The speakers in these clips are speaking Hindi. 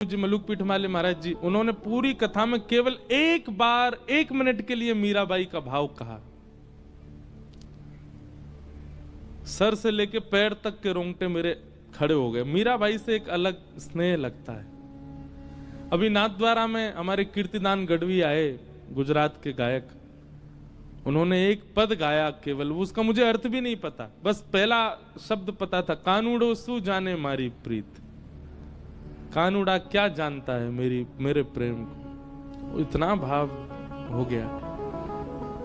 जी मलुक पीठमाले महाराज जी, उन्होंने पूरी कथा में केवल एक बार 1 मिनट के लिए मीराबाई का भाव कहा। सर से लेके पैर तक के रोंगटे मेरे खड़े हो गए। मीराबाई से एक अलग स्नेह लगता है। अभी नाथद्वारा में हमारे कीर्तिदान गढ़वी आए, गुजरात के गायक, उन्होंने एक पद गाया केवल, उसका मुझे अर्थ भी नहीं पता, बस पहला शब्द पता था, कानूड़ो सु जाने मारी प्रीत। कानूड़ा क्या जानता है मेरे प्रेम को। इतना भाव हो गया,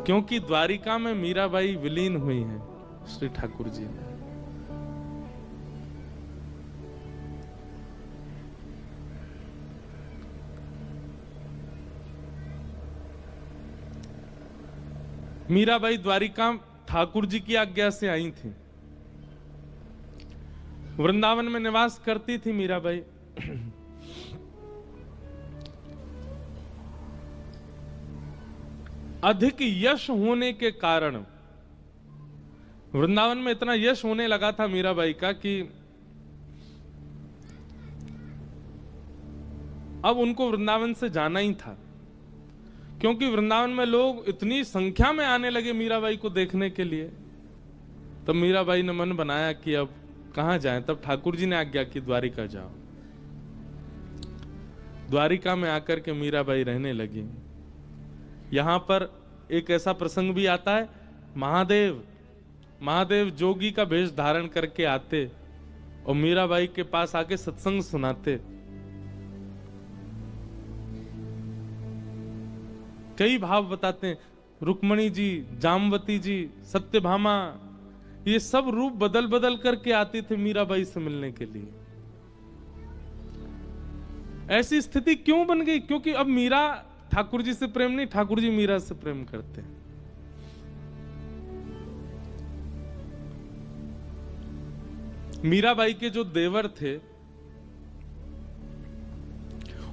क्योंकि द्वारिका में मीराबाई विलीन हुई हैं श्री ठाकुर जी ने। मीराबाई द्वारिका ठाकुर जी की आज्ञा से आई थी। वृंदावन में निवास करती थी मीराबाई। अधिक यश होने के कारण वृंदावन में इतना यश होने लगा था मीराबाई का कि अब उनको वृंदावन से जाना ही था, क्योंकि वृंदावन में लोग इतनी संख्या में आने लगे मीराबाई को देखने के लिए। तब मीराबाई ने मन बनाया कि अब कहां जाएं। तब ठाकुर जी ने आज्ञा की द्वारिका जाओ। द्वारिका में आकर के मीराबाई रहने लगी। यहां पर एक ऐसा प्रसंग भी आता है, महादेव जोगी का वेश धारण करके आते और मीराबाई के पास आके सत्संग सुनाते। कई भाव बताते हैं, रुक्मणी जी, जामवती जी, सत्यभामा, ये सब रूप बदल बदल करके आती थे मीराबाई से मिलने के लिए। ऐसी स्थिति क्यों बन गई? क्योंकि अब मीरा ठाकुर जी से प्रेम नहीं, ठाकुर जी मीरा से प्रेम करते हैं। मीराबाई के जो देवर थे,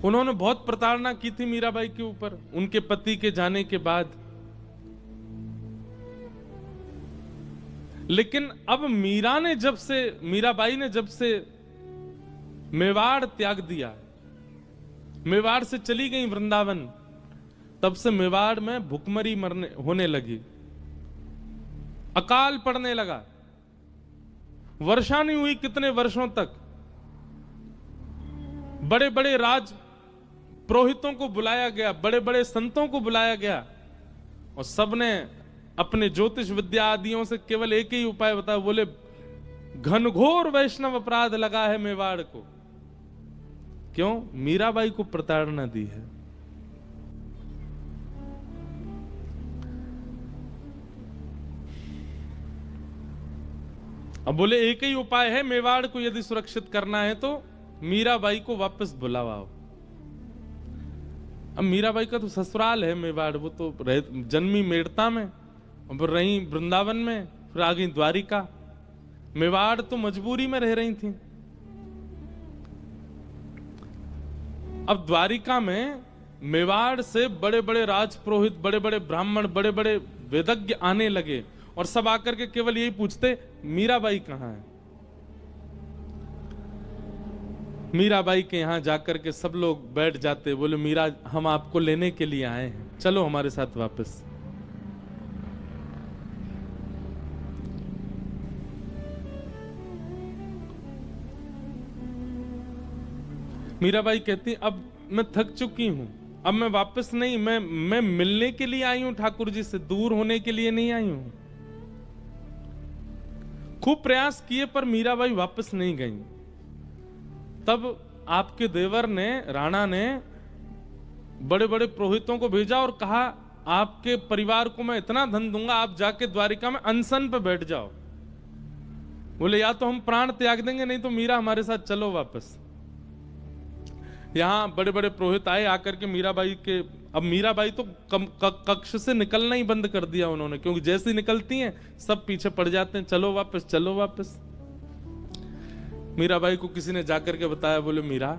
उन्होंने बहुत प्रताड़ना की थी मीराबाई के ऊपर उनके पति के जाने के बाद। लेकिन अब मीराबाई ने जब से मेवाड़ त्याग दिया, मेवाड़ से चली गई वृंदावन, तब से मेवाड़ में भुखमरी होने लगी, अकाल पड़ने लगा, वर्षा नहीं हुई कितने वर्षों तक। बड़े बड़े राज पुरोहितों को बुलाया गया, बड़े बड़े संतों को बुलाया गया, और सबने अपने ज्योतिष विद्या आदियों से केवल एक ही उपाय बताया, बोले घनघोर वैष्णव अपराध लगा है मेवाड़ को। क्यों? मीराबाई को प्रताड़ना दी है। अब बोले एक ही उपाय है, मेवाड़ को यदि सुरक्षित करना है तो मीराबाई को वापस बुलाओ। अब मीराबाई का तो ससुराल है मेवाड़, वो तो जन्मी मेड़ता में, अब रही वृंदावन में, फिर आ गई द्वारिका। मेवाड़ तो मजबूरी में रह रही थी। अब द्वारिका में मेवाड़ से बड़े बड़े राजपुरोहित, बड़े बड़े ब्राह्मण, बड़े बड़े वेदज्ञ आने लगे, और सब आकर के केवल यही पूछते, मीराबाई कहां है? मीराबाई के यहां जाकर के सब लोग बैठ जाते, बोले मीरा, हम आपको लेने के लिए आए हैं, चलो हमारे साथ वापस। मीराबाई कहती, अब मैं थक चुकी हूं, अब मैं वापस नहीं, मैं मिलने के लिए आई हूं ठाकुर जी से, दूर होने के लिए नहीं आई हूं। खूब प्रयास किए पर मीराबाई वापस नहीं गई। तब आपके देवर ने, राणा ने, बड़े बड़े पुरोहितों को भेजा और कहा, आपके परिवार को मैं इतना धन दूंगा, आप जाके द्वारिका में अनशन पे बैठ जाओ। बोले या तो हम प्राण त्याग देंगे, नहीं तो मीरा हमारे साथ चलो वापस। यहां बड़े बड़े पुरोहित आए, आकर के मीराबाई के, अब मीराबाई तो कक्ष से निकलना ही बंद कर दिया उन्होंने, क्योंकि जैसे ही निकलती हैं सब पीछे पड़ जाते हैं, चलो वापस, चलो वापस। मीराबाई को किसी ने जाकर के बताया, बोले मीरा,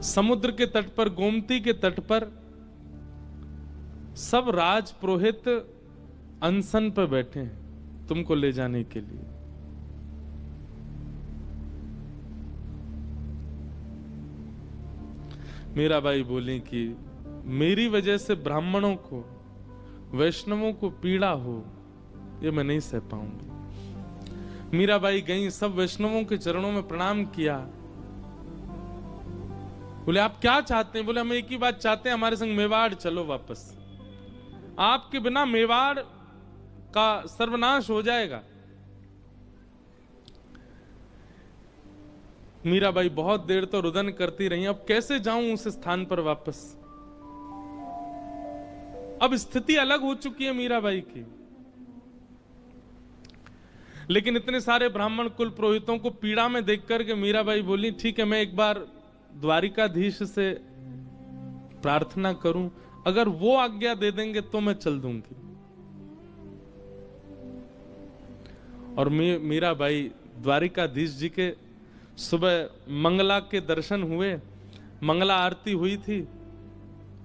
समुद्र के तट पर, गोमती के तट पर सब राज पुरोहित अनशन पर बैठे हैं तुमको ले जाने के लिए। मीराबाई बोली कि मेरी वजह से ब्राह्मणों को, वैष्णवों को पीड़ा हो, ये मैं नहीं सह पाऊंगी। मीराबाई गई, सब वैष्णवों के चरणों में प्रणाम किया। बोले आप क्या चाहते हैं? बोले हम एक ही बात चाहते हैं, हमारे संग मेवाड़ चलो वापस। आपके बिना मेवाड़ का सर्वनाश हो जाएगा। मीराबाई बहुत देर तो रुदन करती रही, अब कैसे जाऊं उस स्थान पर वापस। अब स्थिति अलग हो चुकी है मीराबाई की। लेकिन इतने सारे ब्राह्मण कुल पुरोहितों को पीड़ा में देख करके मीराबाई बोली ठीक है, मैं एक बार द्वारिकाधीश से प्रार्थना करूं, अगर वो आज्ञा दे देंगे तो मैं चल दूंगी। और मीराबाई द्वारिकाधीश जी के सुबह मंगला के दर्शन हुए, मंगला आरती हुई थी,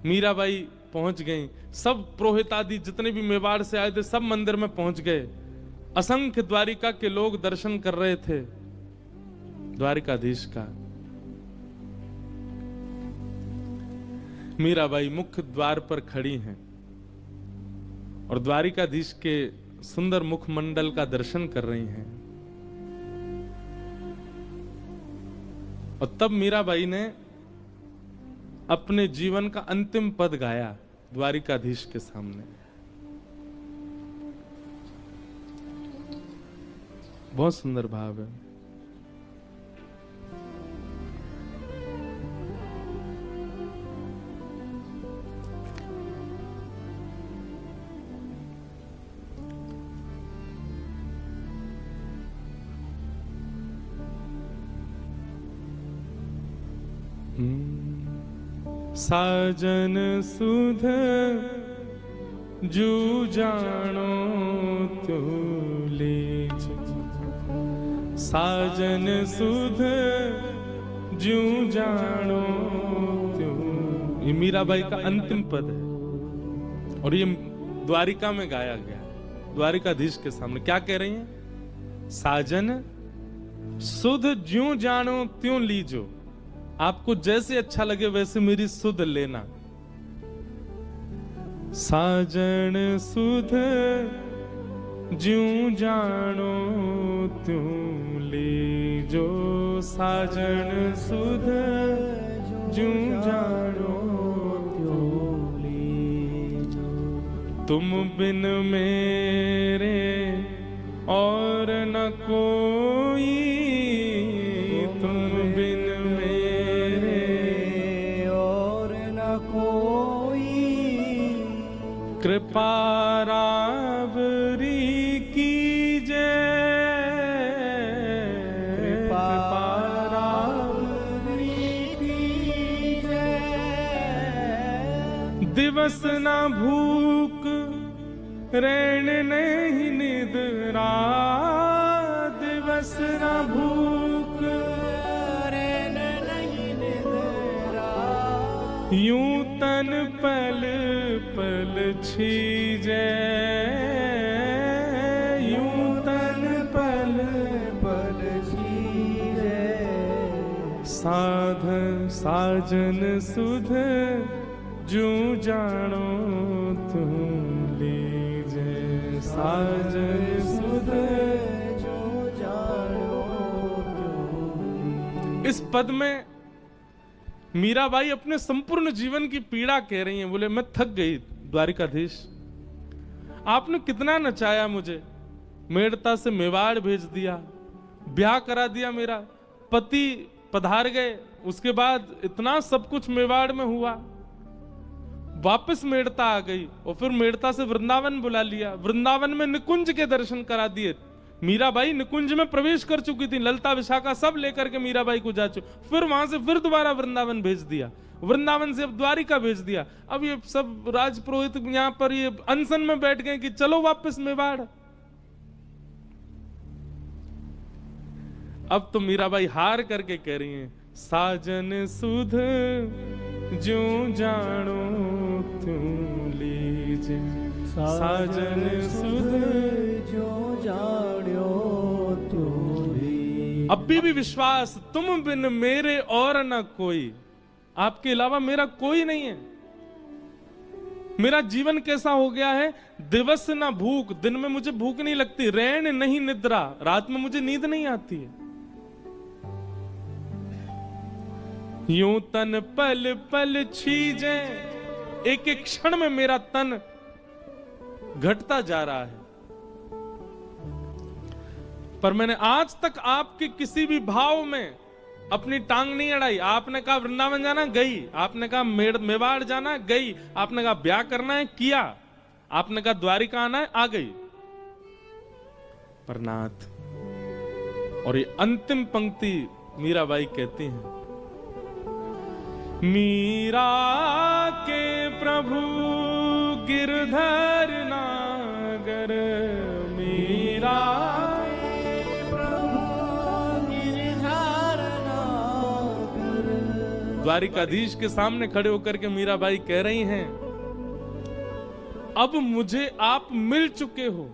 मीराबाई पहुंच गई। सब पुरोहित आदि जितने भी मेवाड़ से आए थे सब मंदिर में पहुंच गए। असंख्य द्वारिका के लोग दर्शन कर रहे थे द्वारिकाधीश का। मीराबाई मुख्य द्वार पर खड़ी हैं और द्वारिकाधीश के सुंदर मुखमंडल का दर्शन कर रही हैं। और तब मीराबाई ने अपने जीवन का अंतिम पद गाया द्वारिकाधीश के सामने। बहुत सुंदर भाव है। साजन सुध जू जानो त्यो लीज, साजन सुध जू जानो त्यो। ये मीराबाई का अंतिम पद है और ये द्वारिका में गाया गया, द्वारिकाधीश के सामने। क्या कह रही हैं? साजन सुध ज्यों जानो त्यों लीजो, आपको जैसे अच्छा लगे वैसे मेरी सुध लेना। साजन सुध ज्यों जानो त्यों लीजो, साजन सुध ज्यों जानो त्यों लीजो। तुम बिन मेरे और न कोई, तुम बिन कृपा रावरी कीजे, कृपा रावरी कीजे। दिवस न भूख रैन नहीं निद्रा, दिवस न भूख रैन नहीं निद्रा। यूं तन पल पल छीजे, यूं तन पल पल छीजे। साधन साजन सुध जूं जानो तुम लीजे, साजन सुध जूं जानो तुम। इस पद में मीराबाई अपने संपूर्ण जीवन की पीड़ा कह रही हैं। बोले मैं थक गई द्वारिकाधीश, आपने कितना नचाया मुझे, मेड़ता से मेवाड़ भेज दिया, ब्याह करा दिया, मेरा पति पधार गए, उसके बाद इतना सब कुछ मेवाड़ में हुआ, वापस मेड़ता आ गई और फिर मेड़ता से वृंदावन बुला लिया, वृंदावन में निकुंज के दर्शन करा दिए। मीराबाई निकुंज में प्रवेश कर चुकी थी, ललता विशाखा सब लेकर के मीराबाई को जा चुकी, फिर वहां से फिर दोबारा वृंदावन भेज दिया, वृंदावन से अब द्वारिका भेज दिया। अब ये सब राजपुरोहित यहां पर ये अनशन में बैठ गए कि चलो वापस मेवाड़। अब तो मीराबाई हार करके कह रही हैं, साजन सुध ज्यों जानो त्यों लीजे, साजन सुध ज्यों जानो त्यों लीजे। अब भी विश्वास, तुम बिन मेरे और न कोई, आपके अलावा मेरा कोई नहीं है। मेरा जीवन कैसा हो गया है, दिवस ना भूख, दिन में मुझे भूख नहीं लगती, रैन नहीं निद्रा, रात में मुझे नींद नहीं आती है। यूं तन पल पल छीजे, एक एक क्षण में मेरा तन घटता जा रहा है। पर मैंने आज तक आपके किसी भी भाव में अपनी टांग नहीं अड़ाई। आपने कहा वृंदावन जाना, गई। आपने कहा मेवाड़ जाना, गई। आपने कहा ब्याह करना है, किया। आपने कहा द्वारिका आना है, आ गई। पर नाथ, और ये अंतिम पंक्ति मीराबाई कहती हैं, मीरा के प्रभु गिरधर नागर, मीरा द्वारिकाधीश के सामने खड़े होकर के मीराबाई कह रही हैं, अब मुझे आप मिल चुके हो,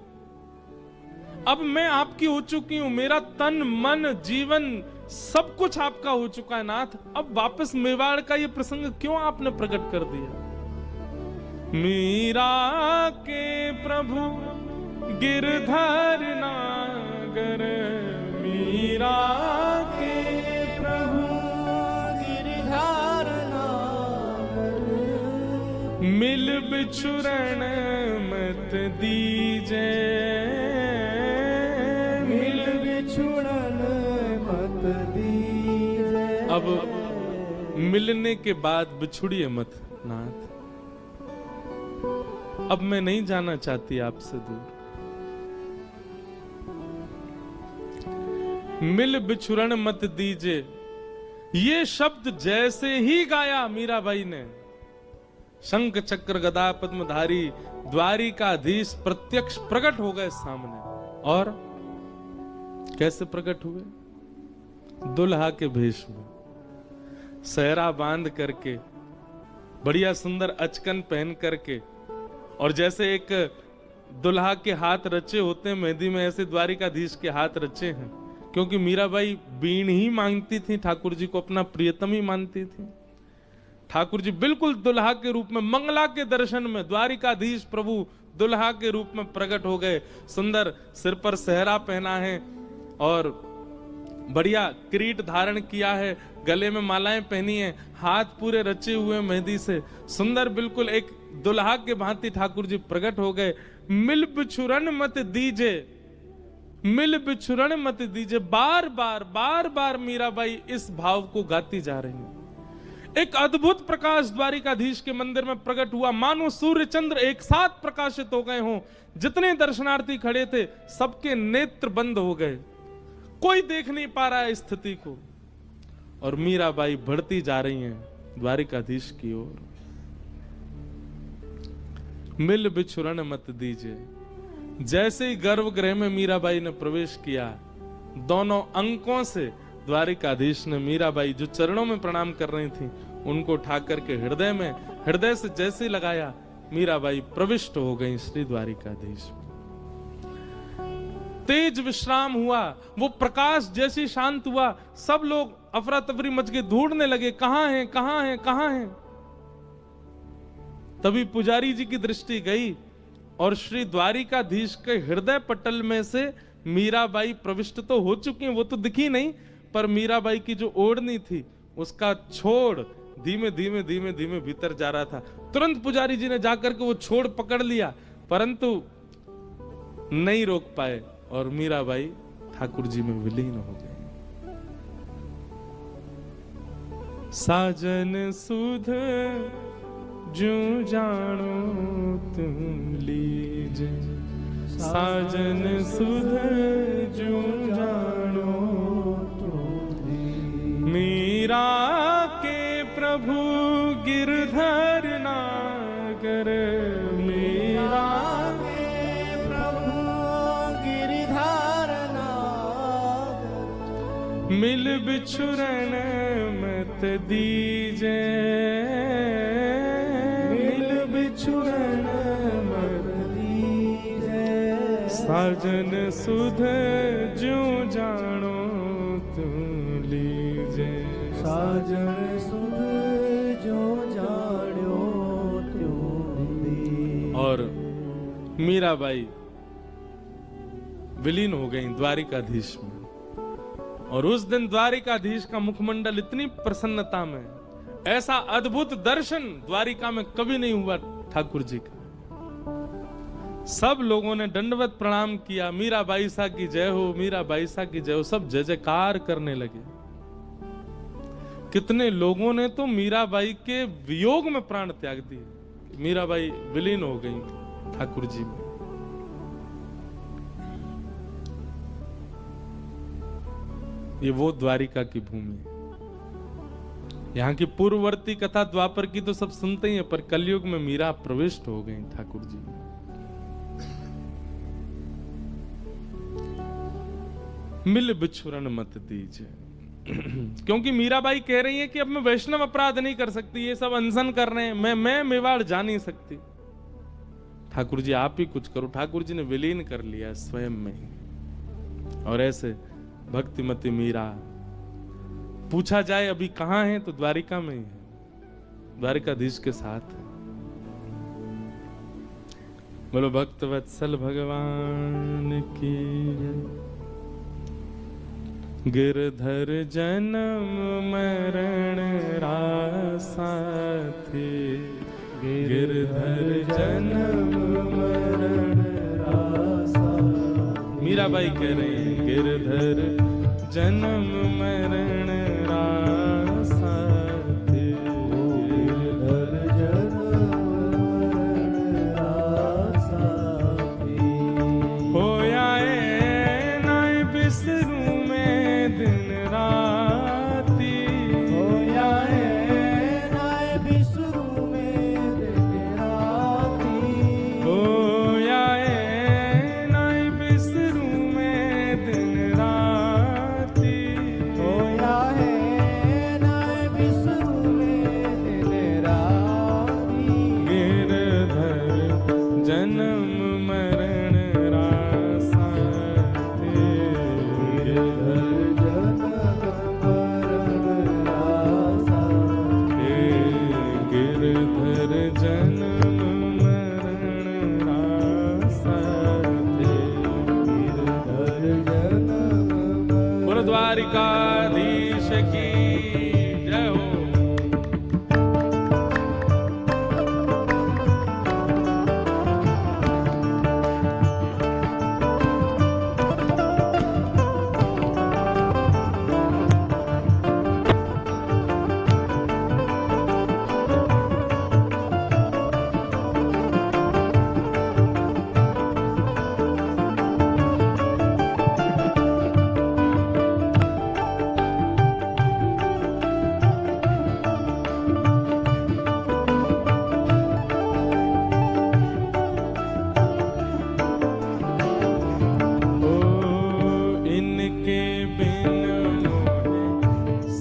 अब मैं आपकी हो चुकी हूं, मेरा तन मन जीवन सब कुछ आपका हो चुका है नाथ। अब वापस मेवाड़ का ये प्रसंग क्यों आपने प्रकट कर दिया? मीरा के प्रभु गिरधर नागर, मीरा के प्रभु गिरधर नागर, मिल बिछुरण मत दीजे, मिल बिछुरण मत दीजे। अब मिलने के बाद बिछुड़िए मत नाथ। अब मैं नहीं जाना चाहती आपसे दूर। मिल बिछुरण मत दीजे, ये शब्द जैसे ही गाया मीराबाई ने, शंख चक्र गदा पद्मधारी द्वारिकाधीश प्रत्यक्ष प्रकट हो गए सामने। और कैसे प्रकट हुए? दुल्हा के भेष में, सहरा बांध करके, बढ़िया सुंदर अचकन पहन करके, और जैसे एक दुल्हा के हाथ रचे होते हैं मेहंदी में, ऐसे द्वारिकाधीश के हाथ रचे हैं। क्योंकि मीराबाई बीण ही मांगती थी, ठाकुर जी को अपना प्रियतम ही मानती थी। ठाकुर जी बिल्कुल दुल्हा के रूप में, मंगला के दर्शन में द्वारिकाधीश प्रभु दुल्हा के रूप में प्रकट हो गए। सुंदर सिर पर सहरा पहना है और बढ़िया किरीट धारण किया है, गले में मालाएं पहनी है, हाथ पूरे रचे हुए मेहंदी से, सुंदर बिल्कुल एक दुल्हा के भांति ठाकुर जी प्रकट हो गए। मिल बिछुरन मत दीजे, मिल बिछुरन मत दीजे, बार बार मीराबाई इस भाव को गाती जा रही है। एक अद्भुत प्रकाश द्वारिकाधीश के मंदिर में प्रकट हुआ, मानो सूर्य चंद्र एक साथ प्रकाशित हो गए हों। जितने दर्शनार्थी खड़े थे सबके नेत्र बंद हो गए, कोई देख नहीं पा रहा है स्थिति को। और मीराबाई बढ़ती जा रही हैं द्वारिकाधीश की ओर। मिल बिछुरन मत दीजिए। जैसे ही गर्भगृह में मीराबाई ने प्रवेश किया, दोनों अंकों से द्वारिकाधीश ने मीराबाई जो चरणों में प्रणाम कर रही थी उनको उठा करके हृदय में, हृदय से जैसे लगाया, मीराबाई प्रविष्ट हो गई श्री द्वारिकाधीश। तेज विश्राम हुआ, वो प्रकाश जैसे शांत हुआ, सब लोग अफरा तफरी मच के ढूंढने लगे, कहां है कहां है कहां है। तभी पुजारी जी की दृष्टि गई और श्री द्वारिकाधीश के हृदय पटल में से मीराबाई प्रविष्ट तो हो चुकी हैं, वो तो दिखी नहीं, पर मीराबाई की जो ओढ़नी थी उसका छोड़ धीमे धीमे धीमे धीमे भीतर जा रहा था। तुरंत पुजारी जी ने जाकर के वो छोड़ पकड़ लिया, परंतु नहीं रोक पाए और मीराबाई ठाकुर जी में विलीन हो गई। साजन सुध जो जानो तुम लीजे, साजन सुध जो जानो तुम लीजे। मीरा के प्रभु गिरधर नागर, मीरा के प्रभु गिरधर नागर, मिल बिछुरन मत दीजे, बिछुरन मत दीजे। साजन सुध जो जानो तुम लीजे, साजन सुध जो जान्यो त्यों दीन। और मीराबाई विलीन हो गई द्वारिकाधीश में। और उस दिन द्वारिकाधीश का मुखमंडल इतनी प्रसन्नता में, ऐसा अद्भुत दर्शन द्वारिका में कभी नहीं हुआ ठाकुर जी का। सब लोगों ने दंडवत प्रणाम किया, मीराबाई सा की जय हो, मीराबाई सा की जय हो, सब जय जयकार करने लगे। कितने लोगों ने तो मीराबाई के वियोग में प्राण त्याग दिए। मीराबाई विलीन हो गई ठाकुर जी में। ये वो द्वारिका की भूमि है। यहाँ की पूर्ववर्ती कथा द्वापर की तो सब सुनते ही हैं, पर कलयुग में मीरा प्रविष्ट हो गई ठाकुर जी में। मिल बिछुरन मत दीजिए, क्योंकि मीराबाई कह रही है कि अब मैं वैष्णव अपराध नहीं कर सकती, ये सब अनशन कर रहे हैं, मैं मेवाड़ जा नहीं सकती। ठाकुर जी आप ही कुछ करो। ठाकुर जी ने विलीन कर लिया स्वयं में ही। और ऐसे भक्तिमती मीरा, पूछा जाए अभी कहां है तो द्वारिका में ही है, द्वारिकाधीश के साथ है। बोलो भक्तवत्सल भगवान की। गिरधर जन्म मरण रासा थे, गिरधर जन्म मरण रासा। मीराबाई कह रही है गिरधर जन्म मरण रासा थे, गिरधर जन्म मरण रासा थे। होया नाय बिसरू दिन राती, होया नाय बिसरू में दिन राती, होया नाय बिसरू में दिन राती, होया नाय बिसरू में दिन राती। गिरधर जन्म मरण रासा थे, गिरधर गिरधर जन्म मरण रासा थे, गिरधर जन्म। बोलो द्वारिकाधीश की जय हो।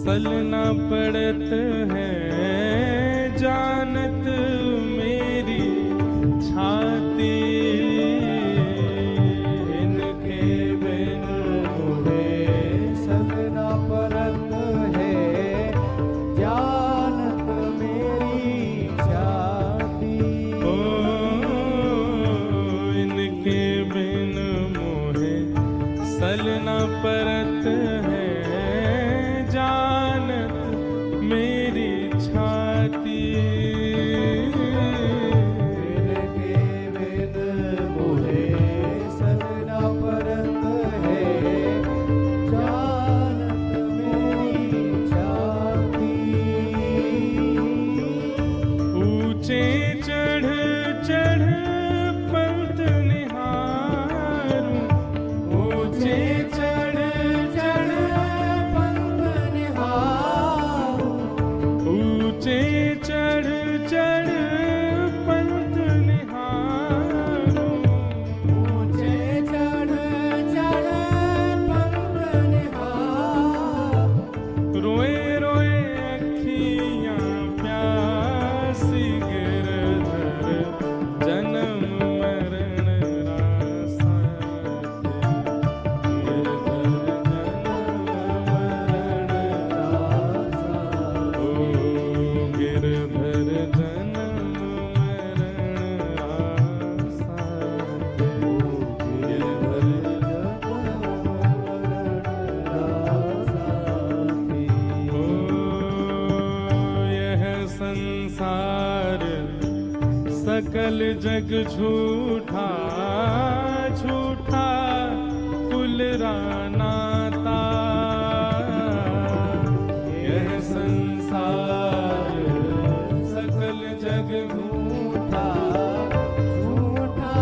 चलना पड़त है जानत मेरी छाती, इनके बिन मुझे चलना पड़त है जानत मेरी छाती। ओ इनके बिन मुझे चलना पड़त है जानत मेरी छाती। इनके बिन मुझे चलना पड़त है जानत मेरी छाती। ऊंचे चढ़ चढ़ पंथ निहारूं, ऊंचे चढ़ चढ़ पंथ निहारूं, ऊंचे चढ़ सकल जग झूठा झूठा कुल रानाता, यह संसार सकल जग झूठा झूठा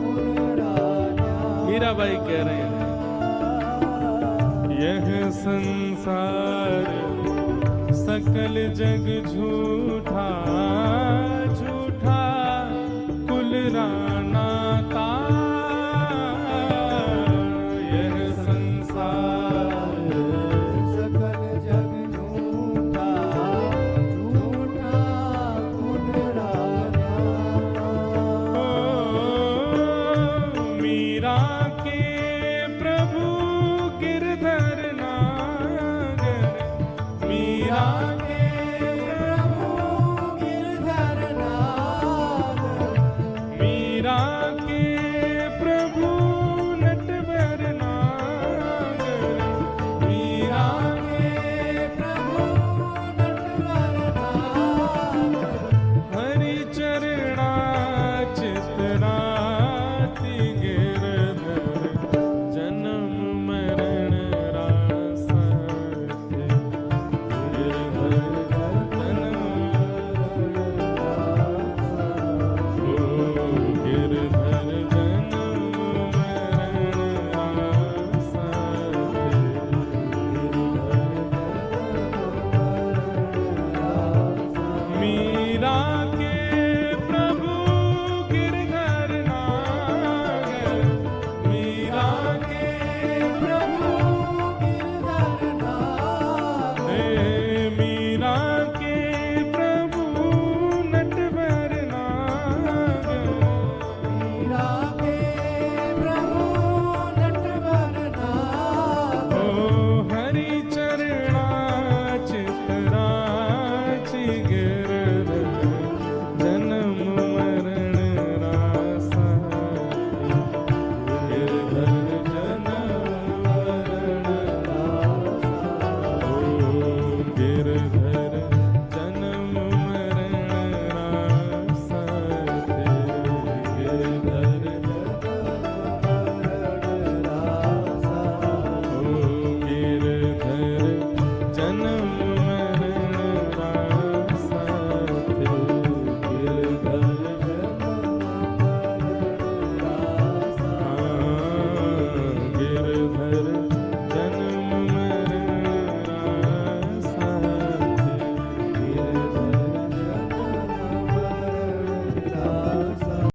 पुराना। मीराबाई कह रहे हैं यह संसार सकल जग झूठा झूठा कुल रानाता, यह संसार सकल जग झूठा झूठा पुराना। मीरा के प्रभु गिरधर नागर, मीरा